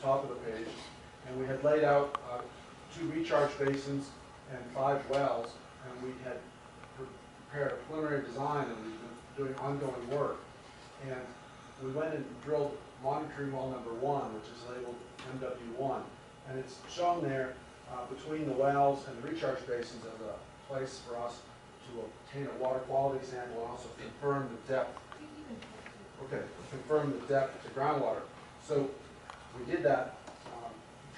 top of the page, and we had laid out 2 recharge basins and 5 wells, and we had prepared a preliminary design, and we've been doing ongoing work. And we went and drilled monitoring well number 1, which is labeled MW1, and it's shown there between the wells and the recharge basins as a place for us to obtain a water quality sample and also confirm the depth. Okay, confirm the depth to groundwater. So we did that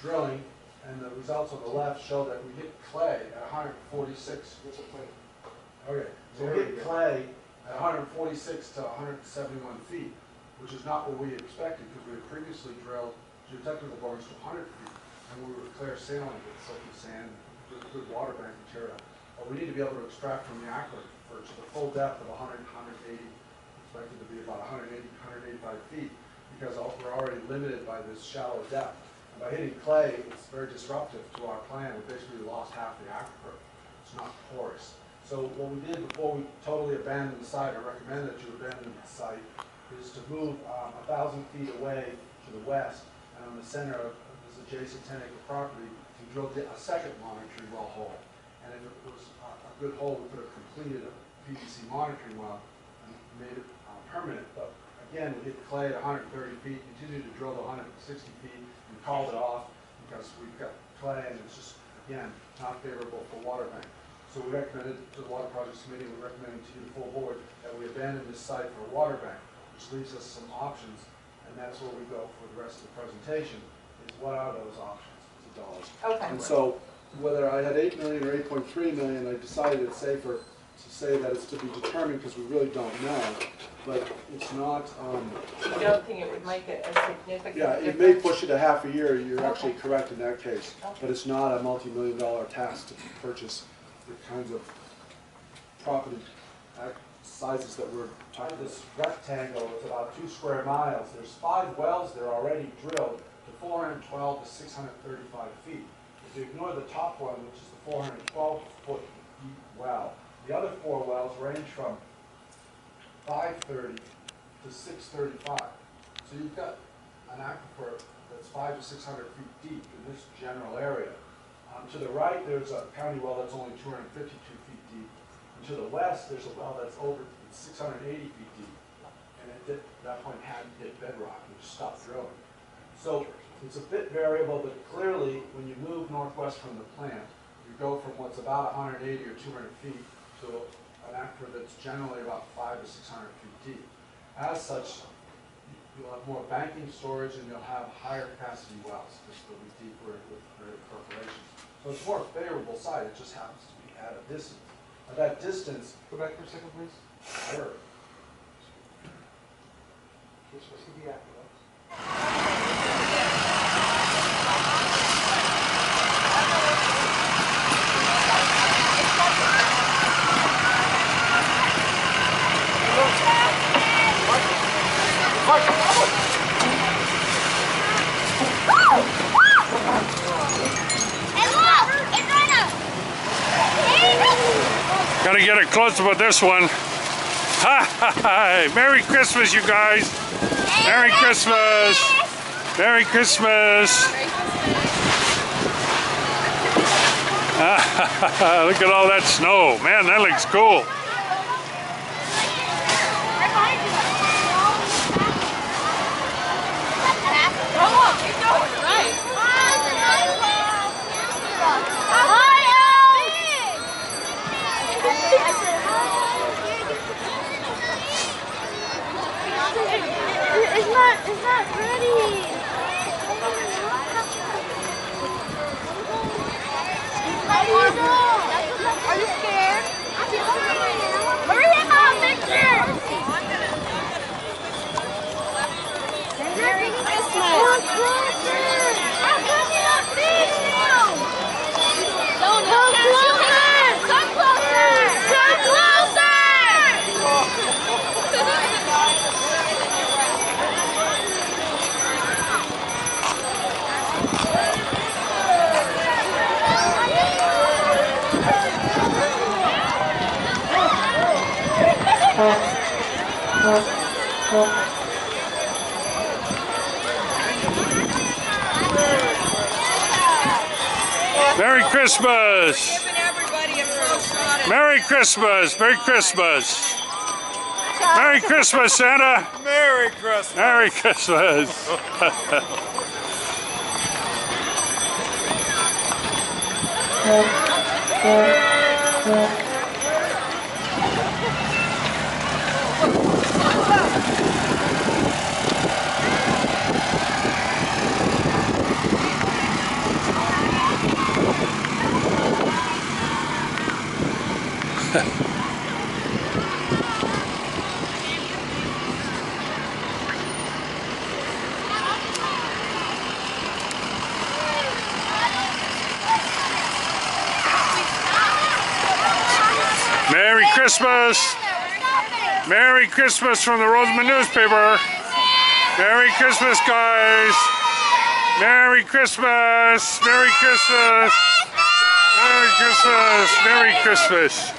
drilling, and the results on the left show that we hit clay at 146. Okay, so we hit clay at 146 to 171 feet, which is not what we expected because we had previously drilled geotechnical borings to 100 feet, and we were clear sailing with silky sand, good water bank material. But we need to be able to extract from the aquifer to the full depth of 100, 180, expected to be about 180, 185 feet, because we're already limited by this shallow depth. And by hitting clay, it's very disruptive to our plan. We basically lost half the aquifer. It's not porous. So what we did before we totally abandoned the site, or recommend that you abandon the site, is to move 1,000 feet away to the west, and on the center of this adjacent 10-acre property, we drilled a second monitoring well hole. And if it was a good hole, we could have completed a PVC monitoring well and made it permanent. But again, we hit clay at 130 feet, continued to drill to 160 feet, and called it off because we've got clay and it's just, again, not favorable for water bank. So we recommended to the Water Projects Committee, we're recommending to you, the full board, that we abandon this site for a water bank, which leaves us some options, and that's where we go for the rest of the presentation, is what are those options? It's $1. Okay. And so, whether I had 8 million or 8.3 million, I decided it's safer to say that it's to be determined because we really don't know. But it's not. You don't think it would make it a significant Yeah, it difference? may push it a half a year. You're actually Okay. correct in that case. Okay. But it's not a multi-million-dollar task to purchase the kinds of property sizes that we're talking. This rectangle is about 2 square miles. There's 5 wells there already drilled to 412 to 635 feet. If you ignore the top one, which is the 412-foot deep well, the other 4 wells range from 530 to 635. So you've got an aquifer that's 500 to 600 feet deep in this general area. To the right, there's a county well that's only 252 feet deep. And to the west, there's a well that's over 680 feet deep. And at that point hadn't hit bedrock, and just stopped drilling. So it's a bit variable, but clearly, when you move northwest from the plant, you go from what's about 180 or 200 feet to an aquifer that's generally about 500 to 600 feet deep. As such, you'll have more banking storage and you'll have higher capacity wells, because they'll be deeper with greater perforations. So it's a more favorable site, it just happens to be at a distance. At that distance, Go back for a second, please. sure. Just for CD after that. Gotta get a close-up of this one. Ha ha ha! Merry Christmas, you guys! Merry Christmas! Merry Christmas! Look at all that snow. Man, that looks cool. It's not ready. Are you scared? Hurry up, picture. Merry Christmas. I'm coming up big now. Come closer. Come closer. Come closer. Merry Christmas! Giving everybody a first shot. Merry Christmas! Merry Christmas! Merry Christmas, Santa! Merry Christmas! Merry Christmas! Merry Christmas! Merry Christmas from the Rosamond newspaper! Merry Christmas, guys! Merry Christmas! Merry Christmas! Merry Christmas! Merry Christmas!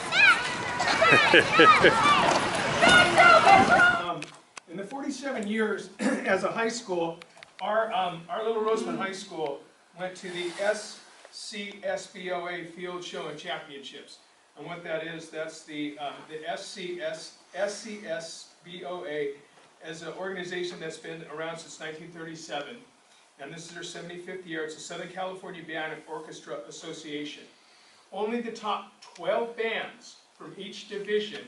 In the 47 years as a high school, our little Rosamond High School went to the SCSBOA Field Show and Championships. And what that is, that's the SCSBOA is an organization that's been around since 1937. And this is their 75th year. It's the Southern California Band and Orchestra Association. Only the top 12 bands from each division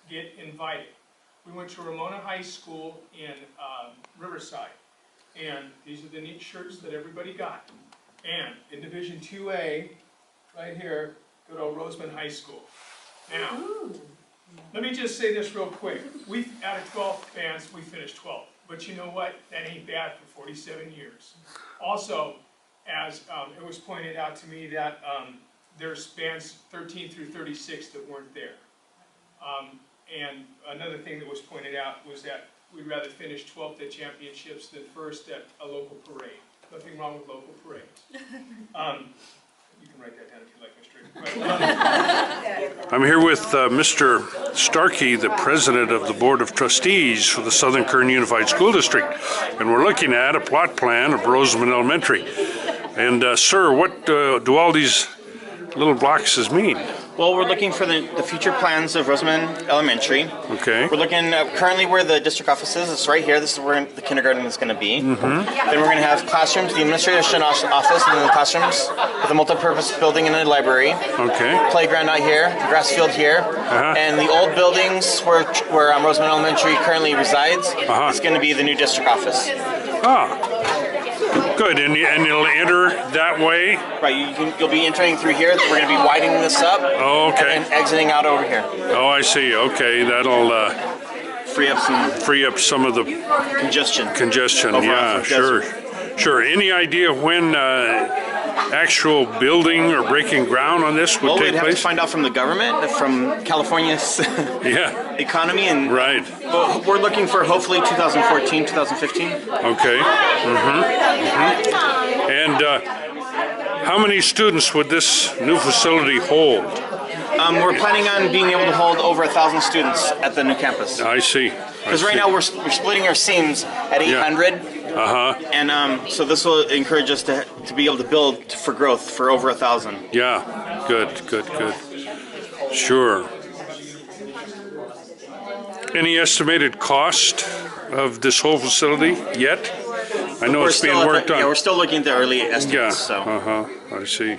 get invited. We went to Ramona High School in Riverside, and these are the neat shirts that everybody got. And in Division 2A, right here, good old Rosamond High School. Now, let me just say this real quick. Out of 12 bands, we finished 12th. But you know what? That ain't bad for 47 years. Also, as it was pointed out to me that there's bands 13 through 36 that weren't there. And another thing that was pointed out was that we'd rather finish 12th at championships than first at a local parade. Nothing wrong with local parades. You can write that down if you'd like, Mr. I'm here with Mr. Starkey, the president of the Board of Trustees for the Southern Kern Unified School District. And we're looking at a plot plan of Rosamond Elementary. And sir, what do all these little boxes mean? Well, we're looking for the future plans of Rosamond Elementary. Okay. We're looking at currently where the district office is. It's right here. This is where the kindergarten is going to be. Then we're going to have classrooms, the administration office, and then the classrooms with a multi-purpose building and a library. Okay. Playground out here, grass field here, and the old buildings where Rosamond Elementary currently resides. It's going to be the new district office. Ah. Good, and you'll enter that way? Right, you'll be entering through here. We're going to be widening this up. Oh, okay. And then exiting out over here. Oh, I see. Okay, that'll free up some of the congestion. Yeah, sure. Sure. Any idea when actual building or breaking ground on this would take we'd have place? to find out from the government, from California's economy, and we're looking for hopefully 2014, 2015. Okay. And how many students would this new facility hold? We're planning on being able to hold over 1,000 students at the new campus. I see. Because right now we're splitting our seams at 800. And so this will encourage us to be able to build for growth for over 1,000. Yeah, good. Sure. Any estimated cost of this whole facility yet? I know it's being worked on. Yeah, we're still looking at the early estimates. Yeah, I see.